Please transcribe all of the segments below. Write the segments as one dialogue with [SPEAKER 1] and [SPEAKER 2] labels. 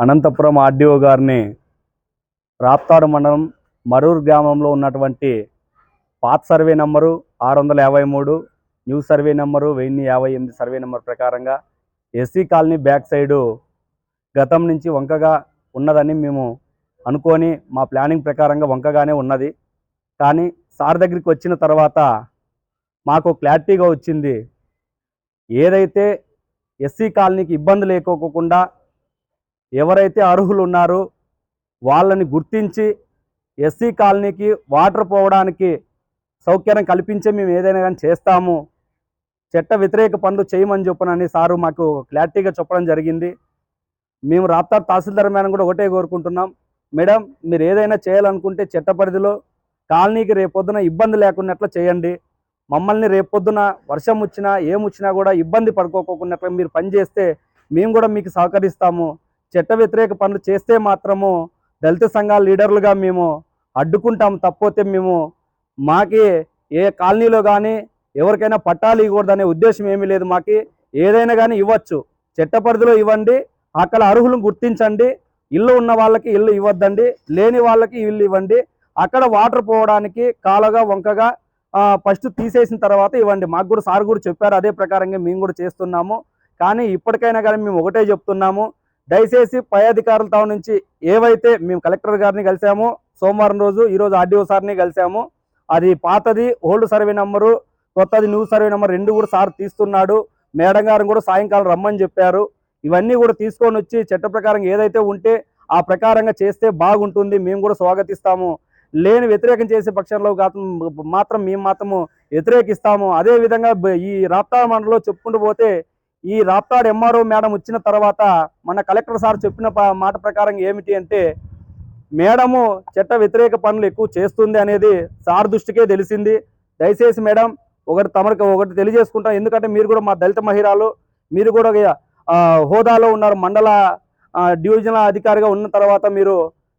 [SPEAKER 1] Anantapuram RDO గారిని రాప్తాడు మండలం మరూరు గ్రామంలో ఉన్నటువంటి పాత survey number 653, new survey number 1058 survey number ప్రకారంగా ఎస్సీ కాలనీ బ్యాక్ సైడు గతం నుంచి వంకగా ఉన్నదని మేము అనుకొని మా ప్లానింగ్ ప్రకారంగా వంకగానే ఉన్నది. కానీ సార్ దగ్గరికి వచ్చిన తర్వాత మాకు క్లారిటీగా వచ్చింది. ఏదైతే ఎస్సీ కాలనీకి ఇబ్బంది లేకోకుండా ఎవరైతే అర్హులు ఉన్నారో వాళ్ళని గుర్తించి ఎస్సీ కాలనీకి వాటర్ పోవడానికి సౌకర్యం కల్పించే మేము ఏదైనా కానీ చేస్తాము, చట్ట వ్యతిరేక పనులు చేయమని చెప్పనని సారు మాకు క్లారిటీగా చెప్పడం జరిగింది. మేము రాప్తాడు తహసీల్దార్ మేడం కూడా ఒకటే కోరుకుంటున్నాం, మేడం మీరు ఏదైనా చేయాలనుకుంటే చట్ట పరిధిలో కాలనీకి రేపొద్దున ఇబ్బంది లేకున్నట్లు చేయండి. మమ్మల్ని రేపొద్దున వర్షం వచ్చినా ఏమొచ్చినా కూడా ఇబ్బంది పడుకోకున్నట్లు మీరు పనిచేస్తే మేము కూడా మీకు సహకరిస్తాము. చట్ట వ్యతిరేక పనులు చేస్తే మాత్రము దళిత సంఘాల లీడర్లుగా మేము అడ్డుకుంటాం. తప్పితే మేము మాకి ఏ కాలనీలో కానీ ఎవరికైనా పట్టాలు ఇవ్వకూడదనే ఉద్దేశం ఏమీ లేదు. మాకి ఏదైనా కానీ ఇవ్వచ్చు, చట్ట పరిధిలో ఇవ్వండి, అక్కడ అర్హులను గుర్తించండి. ఇల్లు ఉన్న వాళ్ళకి ఇల్లు ఇవ్వద్దండి, లేని వాళ్ళకి ఇల్లు ఇవ్వండి. అక్కడ వాటర్ పోవడానికి కాలగా వంకగా ఫస్ట్ తీసేసిన తర్వాత ఇవ్వండి. మాకు కూడా సార్ కూడా చెప్పారు, అదే ప్రకారంగా మేము కూడా చేస్తున్నాము. కానీ ఇప్పటికైనా కానీ మేము ఒకటే చెప్తున్నాము, దయచేసి పై అధికారులతో నుంచి ఏవైతే మేము కలెక్టర్ గారిని కలిసాము సోమవారం రోజు, ఈరోజు ఆర్డీఓ సార్ని కలిసాము. అది పాతది ఓల్డ్ సర్వే నెంబరు, కొత్తది న్యూ సర్వే నెంబర్ 2 కూడా సార్ తీస్తున్నాడు. మేడం గారు కూడా సాయంకాలం రమ్మని చెప్పారు. ఇవన్నీ కూడా తీసుకొని వచ్చి చట్ట ప్రకారం ఏదైతే ఉంటే ఆ ప్రకారంగా చేస్తే బాగుంటుంది. మేము కూడా స్వాగతిస్తాము. లేని వ్యతిరేకం చేసే పక్షంలో మాత్రం మేము మాత్రము వ్యతిరేకిస్తాము. అదేవిధంగా ఈ రాప్తాడు మండలంలో చెప్పుకుంటూ పోతే ఈ రాప్తాడు ఎంఆర్ఓ మేడం వచ్చిన తర్వాత మన కలెక్టర్ సార్ చెప్పిన మాట ప్రకారం ఏమిటి అంటే, మేడము చట్ట వ్యతిరేక పనులు ఎక్కువ చేస్తుంది అనేది సార్ దృష్టికే తెలిసింది. దయచేసి మేడం తమరికి ఒకటి తెలియజేసుకుంటాం, ఎందుకంటే మీరు కూడా మా దళిత మహిళలు, మీరు కూడా హోదాలో ఉన్నారు, మండల డివిజనల్ అధికారిగా ఉన్న తర్వాత మీరు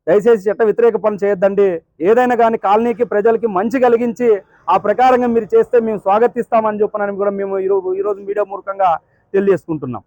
[SPEAKER 1] దయచేసి చట్ట వ్యతిరేక పనులు చేయొద్దండి. ఏదైనా కానీ కాలనీకి ప్రజలకి మంచి కలిగించి ఆ ప్రకారంగా మీరు చేస్తే మేము స్వాగతిస్తామని చెప్పనని కూడా మేము ఈరోజు మీడియా మూలకంగా తెలియజేసుకుంటున్నాం.